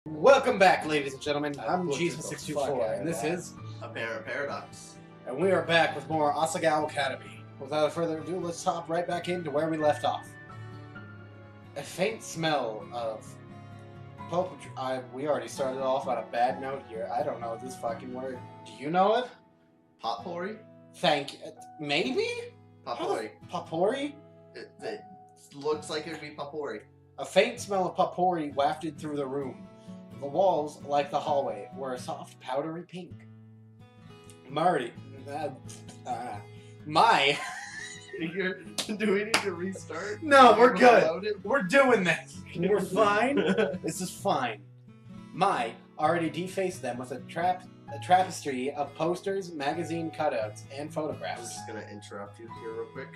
Welcome back, ladies and gentlemen. I'm Look, Jesus624, and this is Apparent Paradox. and we are back with more Asagao Academy. Without further ado, let's hop right back into where we left off. A faint smell of pulp. We already started off on a bad note here. I don't know this fucking word. Do you know it? Potpourri? Thank you. Maybe? Potpourri. Potpourri? It looks like it would be potpourri. A faint smell of potpourri wafted through the room. The walls, like the hallway, were a soft, powdery pink. Marty, my. Do we need to restart? No, we're good. We're doing this. We're fine. This is fine. Mai already defaced them with a tapestry of posters, magazine cutouts, and I'm photographs. just gonna interrupt you here real quick.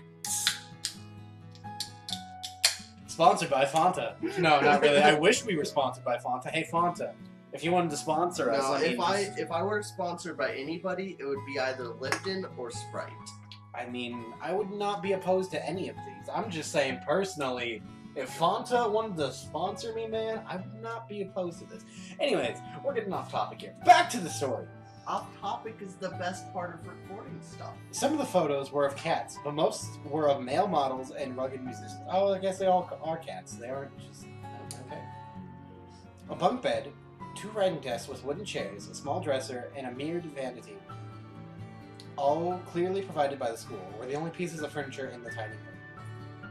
Sponsored by Fanta. No, not really. I wish we were sponsored by Fanta. Hey, Fanta, if you wanted to sponsor us, No, I mean, if I were sponsored by anybody, it would be either Lipton or Sprite. I would not be opposed to any of these. I'm just saying personally, if Fanta wanted to sponsor me, man, I would not be opposed to this. Anyways, we're getting off topic here. Back to the story. Off topic is the best part of recording stuff. Some of the photos were of cats, but most were of male models and rugged musicians. Oh, I guess they all are cats. They aren't just... Okay. A bunk bed, 2 writing desks with wooden chairs, a small dresser, and a mirrored vanity, all clearly provided by the school, were the only pieces of furniture in the tiny room.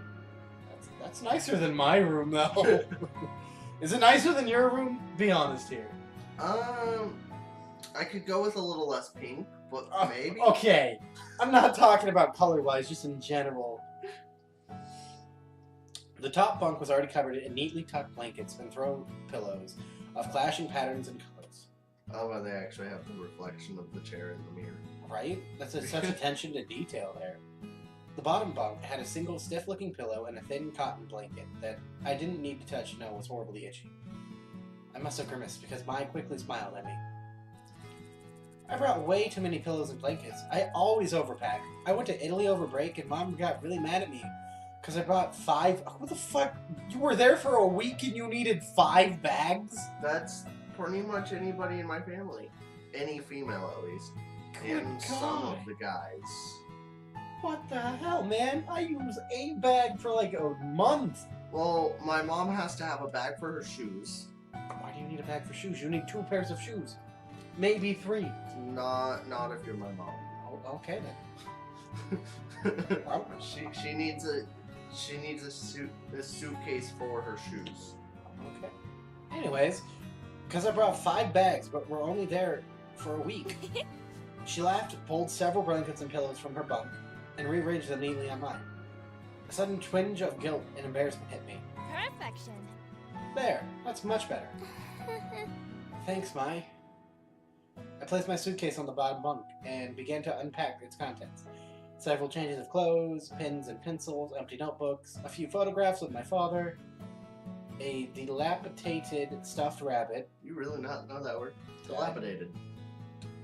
That's nicer than my room, though. Is it nicer than your room? Be honest here. I could go with a little less pink, but maybe. Okay. I'm not talking about color-wise, just in general. The top bunk was already covered in neatly tucked blankets and throw pillows of clashing patterns and colors. Oh, but they actually have the reflection of the chair in the mirror. Right? That's such attention to detail there. The bottom bunk had a single stiff-looking pillow and a thin cotton blanket that I didn't need to touch to know was horribly itchy. I must have grimaced because Mai quickly smiled at me. I brought way too many pillows and blankets. I always overpack. I went to Italy over break and Mom got really mad at me because I brought 5... What the fuck? You were there for a week and you needed 5 bags? That's pretty much anybody in my family. Any female, at least. Good and God. some of the guys. What the hell, man? I use a bag for like a month. Well, my mom has to have a bag for her shoes. Why do you need a bag for shoes? You need 2 pairs of shoes. Maybe 3. Not if you're my mom. Oh, okay then. she needs a suitcase for her shoes. Okay. Anyways, because I brought 5 bags, but we're only there for a week. She laughed, pulled several blankets and pillows from her bunk, and rearranged them neatly on mine. A sudden twinge of guilt and embarrassment hit me. Perfection. There, that's much better. Thanks, Mai. I placed my suitcase on the bottom bunk and began to unpack its contents. Several changes of clothes, pens and pencils, empty notebooks, a few photographs of my father, a dilapidated stuffed rabbit. You really not know that word? Dilapidated.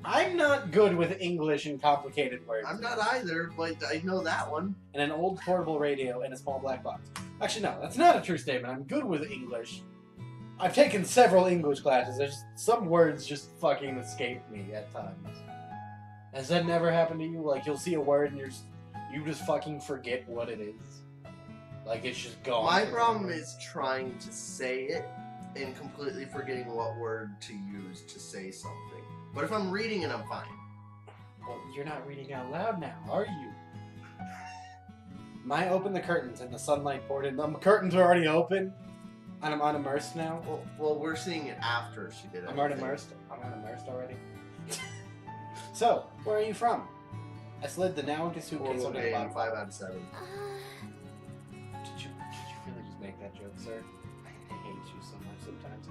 I'm not good with English and complicated words. I'm not either, but I know that one. And an old portable radio and a small black box. Actually, no, that's not a true statement. I'm good with English. I've taken several English classes. Some words just fucking escape me at times. Has that never happened to you? Like, you'll see a word and you just fucking forget what it is. Like, it's just gone. My problem is trying to say it and completely forgetting what word to use to say something. But if I'm reading it, I'm fine. Well, you're not reading out loud now, are you? Mai opened the curtains and the sunlight poured in. The curtains are already open? And I'm unimmersed now? Well, we're seeing it after she did it. I'm unimmersed? I'm unimmersed already? So, where are you from? I slid the now empty suitcase under the bottom. 5 out of 7. Did you really just make that joke, sir? I hate you so much sometimes.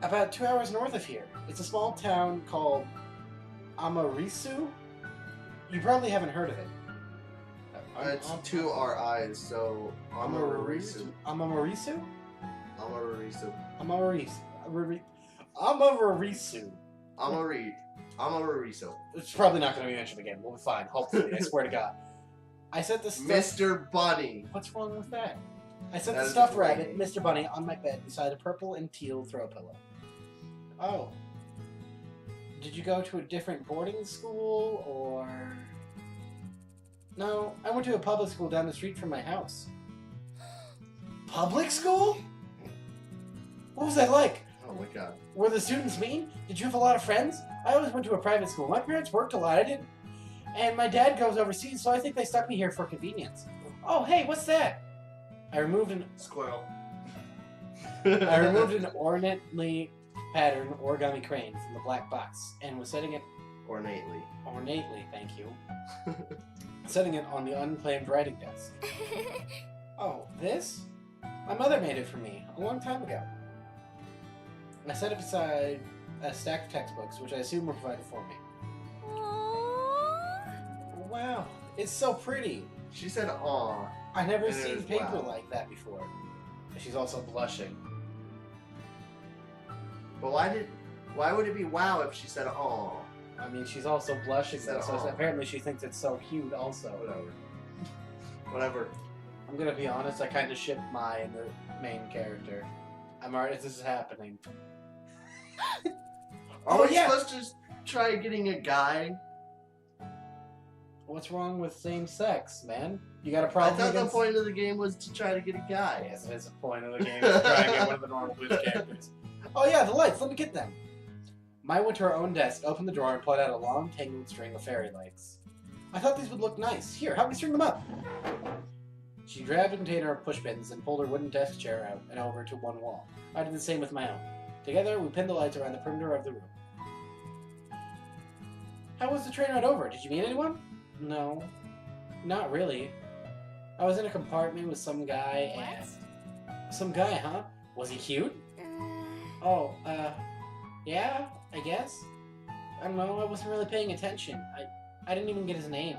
About 2 hours north of here. It's a small town called Amarisu. You probably haven't heard of it. It's 2 RIs, so Amarisu. Amarisu? Amarisu. Amarisu. Amarisu. It's probably not going to be mentioned again. We'll be fine. Hopefully. I swear to God. I set the stuff... Mr. Bunny. What's wrong with that? I set That the is stuffed great. rabbit, Mr. Bunny, on my bed beside a purple and teal throw pillow. Oh. Did you go to a different boarding school, or... No, I went to a public school down the street from my house. Public school? What was that like? Oh my god. Were the students mean? Did you have a lot of friends? I always went to a private school. My parents worked a lot. I didn't. And my dad goes overseas, so I think they stuck me here for convenience. Oh, hey, what's that? I removed an Squirrel. an ornately patterned origami crane from the black box and was setting it ornately, thank you. Setting it on the unclaimed writing desk. Oh, this? My mother made it for me a long time ago. I set it beside a stack of textbooks, which I assume were provided for me. Aww. Wow, it's so pretty. She said, "Aw." I never And it seen was paper wow. like that before. She's also blushing. But why would it be wow if she said, "Aw"? I mean, she's also blushing, Said, though, so "Aw." apparently she thinks it's so cute also. Whatever. I'm gonna be honest, I kind of ship Mai in the main character. I'm already, this is happening. Are we yeah. supposed to just try getting a guy? What's wrong with same sex, man? You got a I problem thought the against... point of the game was to try to get a guy. Yes, it is the point of the game, is to try and get one of the normal blue characters. Oh yeah, the lights, let me get them. Mai went to her own desk, opened the drawer, and pulled out a long, tangled string of fairy lights. I thought these would look nice. Here, help me string them up. She grabbed a container of push pins and pulled her wooden desk chair out and over to one wall. I did the same with my own. Together, we pinned the lights around the perimeter of the room. How was the train ride over? Did you meet anyone? No. Not really. I was in a compartment with some guy and... Some guy, huh? Was he cute? Oh, yeah, I guess. I don't know, I wasn't really paying attention. I didn't even get his name.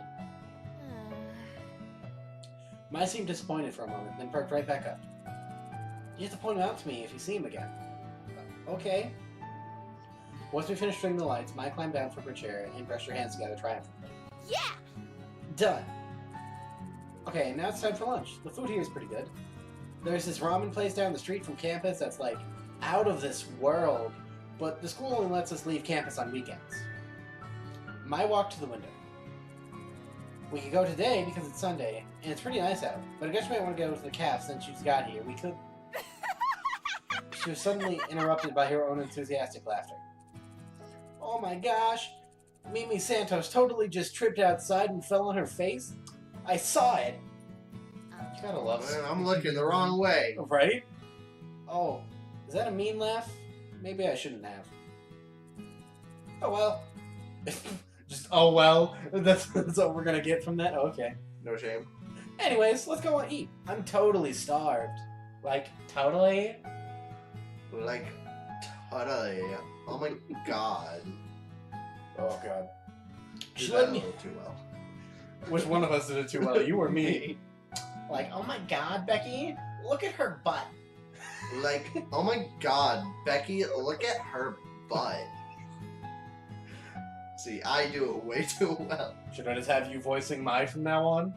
Mai seemed disappointed for a moment, then perked right back up. You have to point him out to me if you see him again. Okay. Once we finished stringing the lights, Mai climbed down from her chair and brushed her hands together triumphantly. Yeah! Done. Okay, now it's time for lunch. The food here is pretty good. There's this ramen place down the street from campus that's like out of this world, but the school only lets us leave campus on weekends. Mai walked to the window. We could go today because it's Sunday, and it's pretty nice out, but I guess we might want to go to the caf since she's got here. We could... She was suddenly interrupted by her own enthusiastic laughter. Oh my gosh! Mimi Santos totally just tripped outside and fell on her face. I saw it. You gotta love it. Man, I'm looking the wrong way. Right? Oh, is that a mean laugh? Maybe I shouldn't have. Oh well. Just, oh well. That's what we're gonna get from that? Okay. No shame. Anyways, let's go and eat. I'm totally starved. Like, totally? Like, totally. Oh my god. Oh god. Did She that let a me... little too well. Which one of us did it too well? You or me? Like, oh my god, Becky, look at her butt. Like, oh my god, Becky, look at her butt. See, I do it way too well. Should I just have you voicing Mai from now on?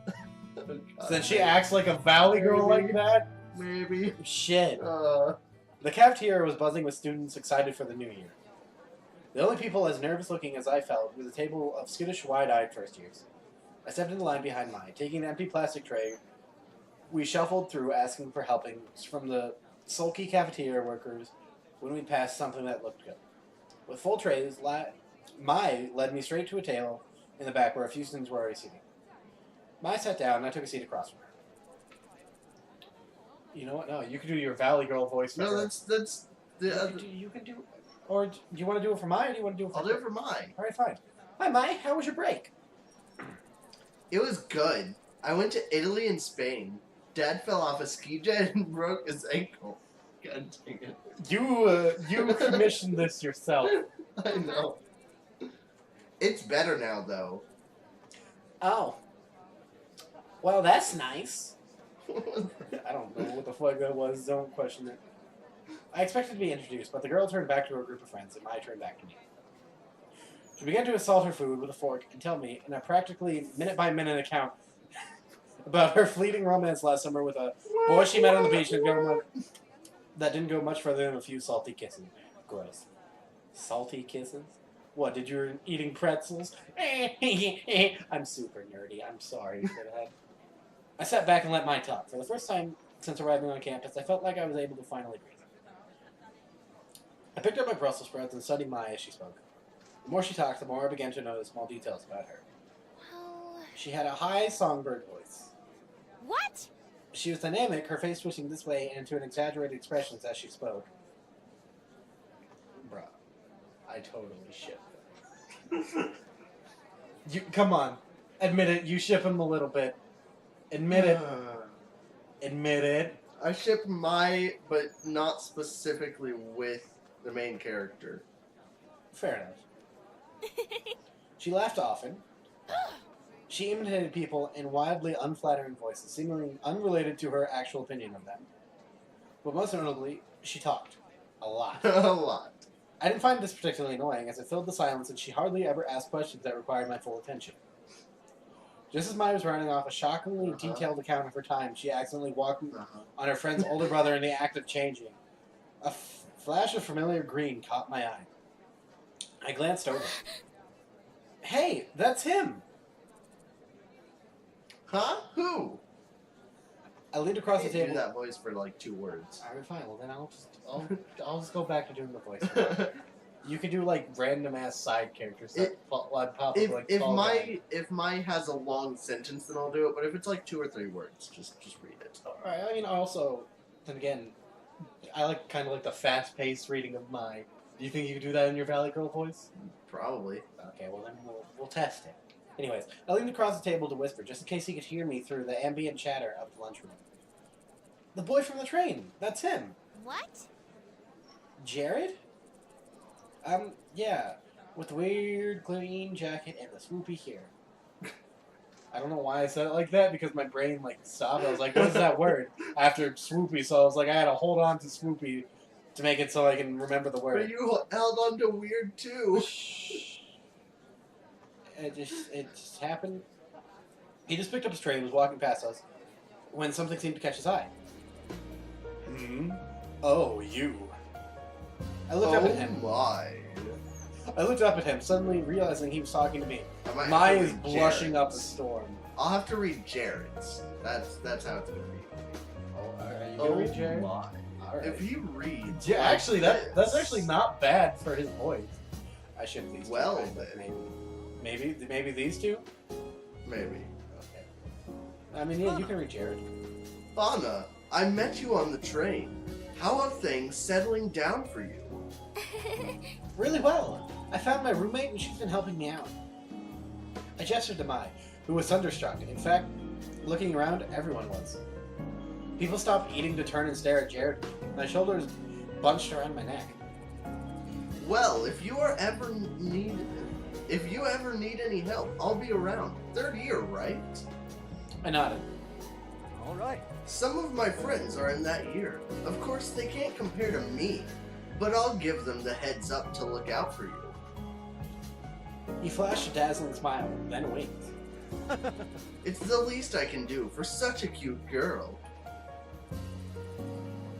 Oh, God. Since she acts like a valley girl like that? Maybe. Shit. The cafeteria was buzzing with students excited for the new year. The only people as nervous looking as I felt were the table of skittish, wide-eyed first years. I stepped in the line behind Mai. Taking an empty plastic tray, we shuffled through asking for helpings from the sulky cafeteria workers when we passed something that looked good. With full trays, Mai led me straight to a table in the back where a few students were already seated. Mai sat down and I took a seat across from her. You know what? No, you can do your Valley Girl voice. No, that's the other. You can do, or do you want to do it for Mai, or do you want to do it for I'll do it for mine. All right, fine. Hi, Mai. How was your break? It was good. I went to Italy and Spain. Dad fell off a ski jet and broke his ankle. God dang it. You commissioned this yourself. I know. It's better now, though. Oh. Well, that's nice. I don't know what the fuck that was. Don't question it. I expected to be introduced, but the girl turned back to her group of friends, and Mai turned back to me. She began to assault her food with a fork and tell me, in a practically minute-by-minute account, about her fleeting romance last summer with a boy she met on the beach that didn't go much further than a few salty kisses. Gross. Salty kisses? What, did you were eating pretzels? I'm super nerdy. I'm sorry for that. I sat back and let mine talk. For the first time since arriving on campus, I felt like I was able to finally breathe. I picked up my Brussels sprouts and studied Maya as she spoke. The more she talked, the more I began to notice small details about her. Well... She had a high songbird voice. What? She was dynamic, her face twitching this way and into an exaggerated expressions as she spoke. Bruh, I totally ship him. Come on, admit it. You ship him a little bit. Admit it. Admit it. I ship my, but not specifically with the main character. Fair enough. She laughed often. She imitated people in wildly unflattering voices, seemingly unrelated to her actual opinion of them. But most notably, she talked. A lot. A lot. I didn't find this particularly annoying, as it filled the silence and she hardly ever asked questions that required my full attention. Just as Maya was running off a shockingly detailed account of her time, she accidentally walked on her friend's older brother in the act of changing. A flash of familiar green caught my eye. I glanced over. Hey, that's him! Huh? Who? I leaned across the I table. do that voice for like 2 words. Alright, fine. Well, then I'll just go back to doing the voice. You can do like random ass side characters that pop up like if my has a long sentence, then I'll do it. But if it's like 2 or 3 words, just read it. Alright, I mean, also, then again, I like kind of like the fast paced reading of my. Do you think you can do that in your Valley Girl voice? Probably. Okay, well then we'll test it. Anyways, I leaned across the table to whisper, just in case he could hear me through the ambient chatter of the lunchroom. The boy from the train. That's him. What? Jared? Yeah. With the weird green jacket and the swoopy hair. I don't know why I said it like that, because my brain, like, stopped. I was like, what is that word? After swoopy, so I was like, I had to hold on to swoopy to make it so I can remember the word. But you held on to weird, too. It just happened. He just picked up his tray and was walking past us when something seemed to catch his eye. Hmm? Oh, you. I looked up at him. My. I looked up at him, suddenly realizing he was talking to me. Maya is blushing up a storm. I'll have to read Jared's. That's how it's gonna be. Oh, are you gonna read Jared? My. Alright. If you read, Yeah, actually, that's actually not bad for his voice. I should have these. Well, maybe these two. Maybe. Okay. I mean, yeah, you can read Jared. Anna, I met you on the train. How are things settling down for you? Really well. I found my roommate and she's been helping me out. I gestured to Mai, who was thunderstruck. In fact, looking around, everyone was. People stopped eating to turn and stare at Jared. My shoulders bunched around my neck. Well, if you ever need any help, I'll be around. 3rd year, right? I nodded. All right. Some of my friends are in that year. Of course, they can't compare to me, but I'll give them the heads up to look out for you. He flashed a dazzling smile, then winked. It's the least I can do for such a cute girl.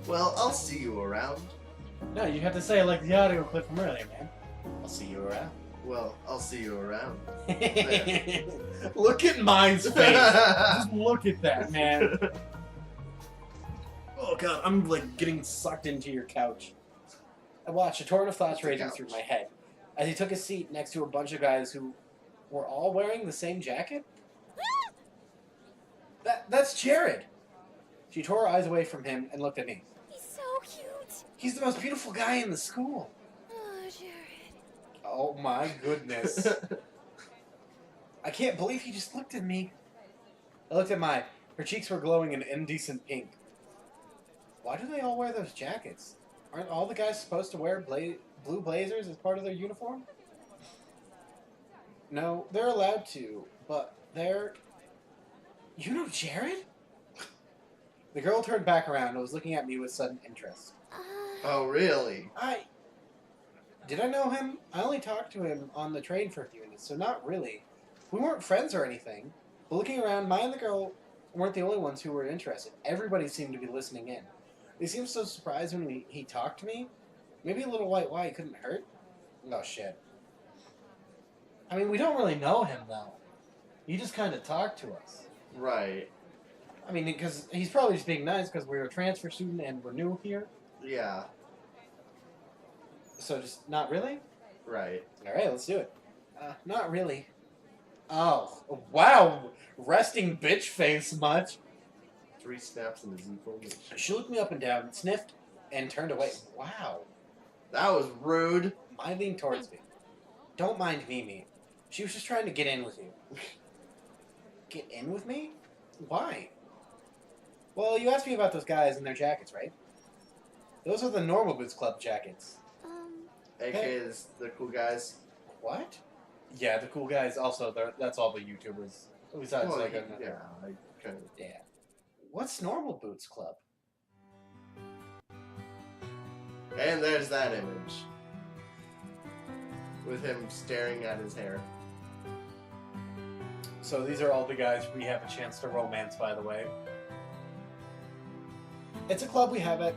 Well, I'll see you around. No, you have to say it like the audio clip from earlier, man. I'll see you around. Well, I'll see you around. Look at mine's face. Just look at that, man. Oh god, I'm like getting sucked into your couch. I watched a torrent of thoughts raging through my head as he took a seat next to a bunch of guys who were all wearing the same jacket. That's Jared. She tore her eyes away from him and looked at me. He's so cute. He's the most beautiful guy in the school. Oh, Jared. Oh my goodness. I can't believe he just looked at me. I looked at Mai. Her cheeks were glowing an indecent pink. Why do they all wear those jackets? Aren't all the guys supposed to wear blue blazers as part of their uniform? No, they're allowed to, but they're... You know Jared? The girl turned back around and was looking at me with sudden interest. Oh, really? Did I know him? I only talked to him on the train for a few minutes, so not really. We weren't friends or anything. But looking around, Mai and the girl weren't the only ones who were interested. Everybody seemed to be listening in. They seemed so surprised when he talked to me. Maybe a little white lie couldn't hurt. Oh shit. I mean, we don't really know him though. He just kind of talked to us. Right. I mean, because he's probably just being nice because we're a transfer student and we're new here. Yeah. So just not really. Right. All right, let's do it. Not really. Oh, wow. Resting bitch face much. 3 snaps in the Z formation. She looked me up and down, sniffed, and turned away. Wow. That was rude. I leaned towards me. Don't mind Mimi. She was just trying to get in with you. Get in with me? Why? Well, you asked me about those guys and their jackets, right? Those are the Normal Boots Club jackets. AKA the cool guys. What? Yeah, the cool guys also, that's all the YouTubers. Besides, Well, like, yeah, I kind of. yeah. What's Normal Boots Club? And there's that image. With him staring at his hair. So these are all the guys we have a chance to romance, by the way. It's a club we have at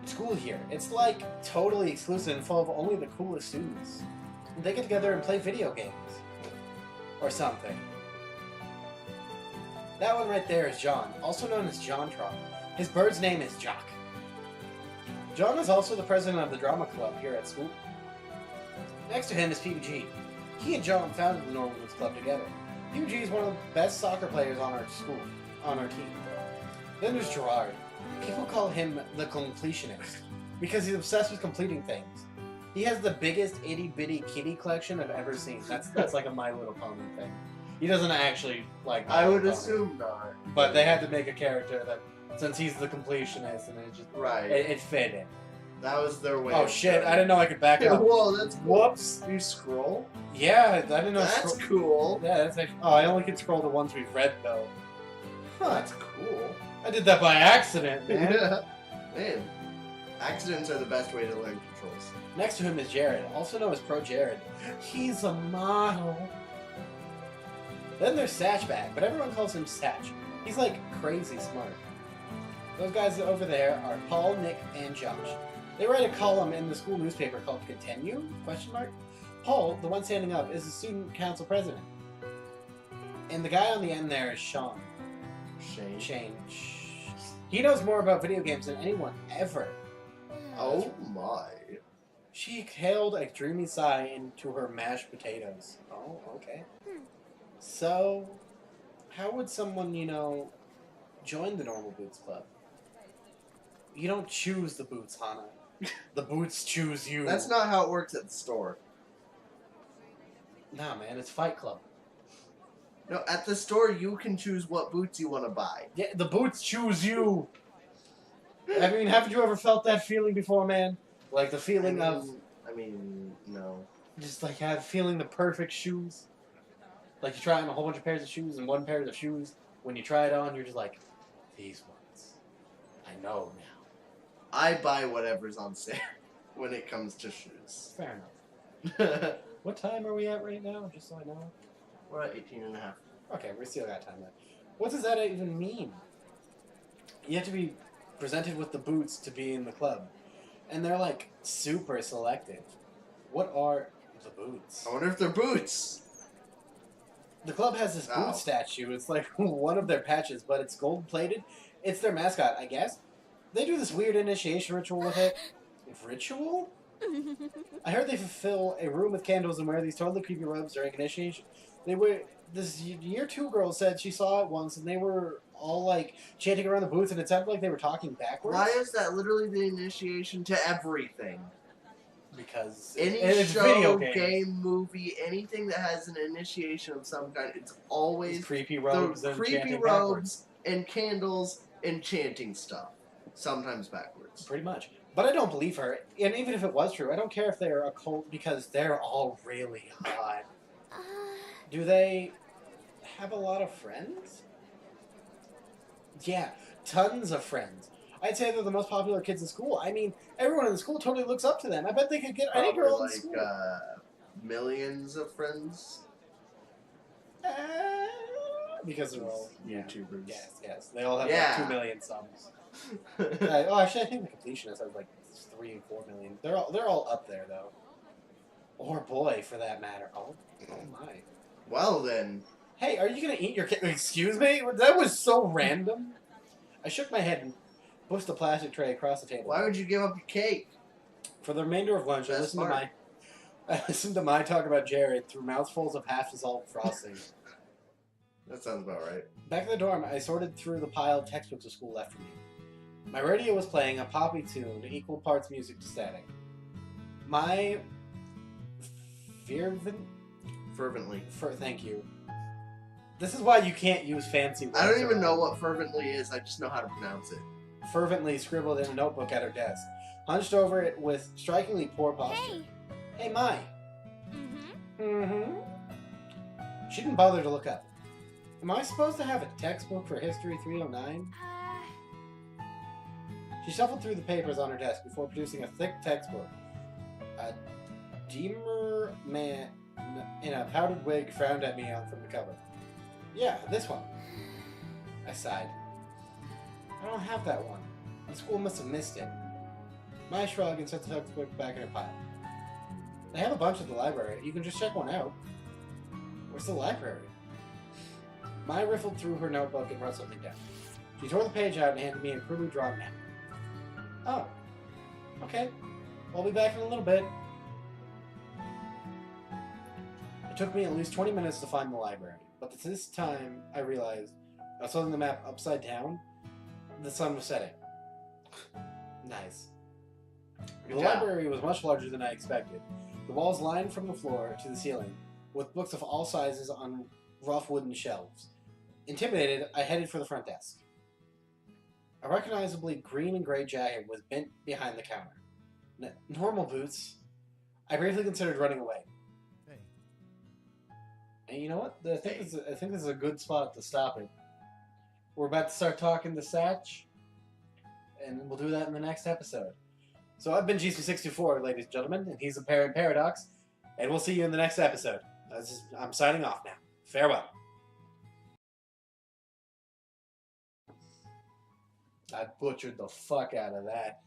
school here. It's like totally exclusive and full of only the coolest students. They get together and play video games. Or something. That one right there is John, also known as JonTron. His bird's name is Jock. John is also the president of the drama club here at school. Next to him is PBG. He and John founded the Normal Boots Club together. PBG is one of the best soccer players on our team. Then there's Gerard. People call him the completionist because he's obsessed with completing things. He has the biggest itty bitty kitty collection I've ever seen. That's like a My Little Pony thing. He doesn't actually like. My I would Little Pony. assume not. But they had to make a character that, since he's the completionist, and it just Right. it fit in. That was their way. Oh of shit! doing I didn't know I could back it. up. Whoa, that's cool. Whoops! You scroll? Yeah, I didn't know. That's cool. Yeah, that's actually. Oh, I only can scroll the ones we've read though. Huh. That's cool. I did that by accident, man. Yeah. Man, accidents are the best way to learn controls. Next to him is Jared, also known as Pro Jared. He's a model. Then there's Satchbag, but everyone calls him Satch. He's like crazy smart. Those guys over there are Paul, Nick, and Josh. They write a column in the school newspaper called Continue? Paul, the one standing up, is the student council president. And the guy on the end there is Sean. Shane. He knows more about video games than anyone ever. Oh my. She hailed a dreamy sigh into her mashed potatoes. Oh, okay. So, how would someone, join the Normal Boots Club? You don't choose the boots, Hana. The boots choose you. That's not how it works at the store. Nah, man, it's Fight Club. No, at the store you can choose what boots you want to buy. Yeah, the boots choose you. I mean, haven't you ever felt that feeling before, man? Like the feeling of no. just like feeling the perfect shoes. Like you try on a whole bunch of pairs of shoes, and one pair of shoes, when you try it on, you're just like, these ones. I know now. I buy whatever's on sale when it comes to shoes. Fair enough. What time are we at right now? Just so I know. We're at 18 and a half. Okay, we still got time left. What does that even mean? You have to be presented with the boots to be in the club. And they're like super selective. What are the boots? I wonder if they're boots. The club has this boot statue. It's like one of their patches, but it's gold plated. It's their mascot, I guess. They do this weird initiation ritual with it. Ritual? I heard they fulfill a room with candles and wear these totally creepy robes during initiation. This year 2 girl said she saw it once, and they were all like chanting around the booths, and it sounded like they were talking backwards. Why is that literally the initiation to everything? Because any it's show, video game, movie, anything that has an initiation of some kind, it's always these creepy robes the and creepy chanting robes backwards. and candles and chanting stuff. Sometimes backwards. Pretty much. But I don't believe her. And even if it was true, I don't care if they're a cult because they're all really hot. Do they have a lot of friends? Yeah, tons of friends. I'd say they're the most popular kids in school. I mean, everyone in the school totally looks up to them. I bet they could get any girl in school. Millions of friends. Because they're all YouTubers. Yes. They all have like 2 million subs. Actually, I think the completionist has like 3 and 4 million. They're all up there though. Or boy, for that matter. Oh my. Well then, Hey, are you gonna eat your cake? Excuse me? That was so random. I shook my head and pushed the plastic tray across the table. why would you give up your cake? For the remainder of lunch, Best part. I listened to my talk about Jared through mouthfuls of half-dissolved frosting. That sounds about right. Back in the dorm, I sorted through the pile of textbooks the school left for me. My radio was playing a poppy tune, equal parts music to static. My Fervently. thank you. This is why you can't use fancy words. I don't even know what fervently is. I just know how to pronounce it. Fervently scribbled in a notebook at her desk, hunched over it with strikingly poor posture. Hey. Hey, Mai. Mm-hmm. She didn't bother to look up. Am I supposed to have a textbook for History 309? She shuffled through the papers on her desk before producing a thick textbook. A Deemer man in a powdered wig frowned at me from the cover. Yeah, this one. I sighed. I don't have that one. The school must have missed it. Mai shrugged and set the textbook back in her pile. They have a bunch at the library. You can just check one out. Where's the library? Mai riffled through her notebook and wrote something down. She tore the page out and handed me a crudely drawn map. Oh. Okay. I'll be back in a little bit. It took me at least 20 minutes to find the library, but this time I realized I was holding the map upside down. The sun was setting. Nice. The library was much larger than I expected. The walls lined from the floor to the ceiling, with books of all sizes on rough wooden shelves. Intimidated, I headed for the front desk. A recognizably green and gray jacket was bent behind the counter. Normal boots. I briefly considered running away. Hey. And you know what? I think this is a good spot to stop it. We're about to start talking to Satch, and we'll do that in the next episode. So I've been GC64, ladies and gentlemen, and he's a Parent Paradox, and we'll see you in the next episode. I'm signing off now. Farewell. I butchered the fuck out of that.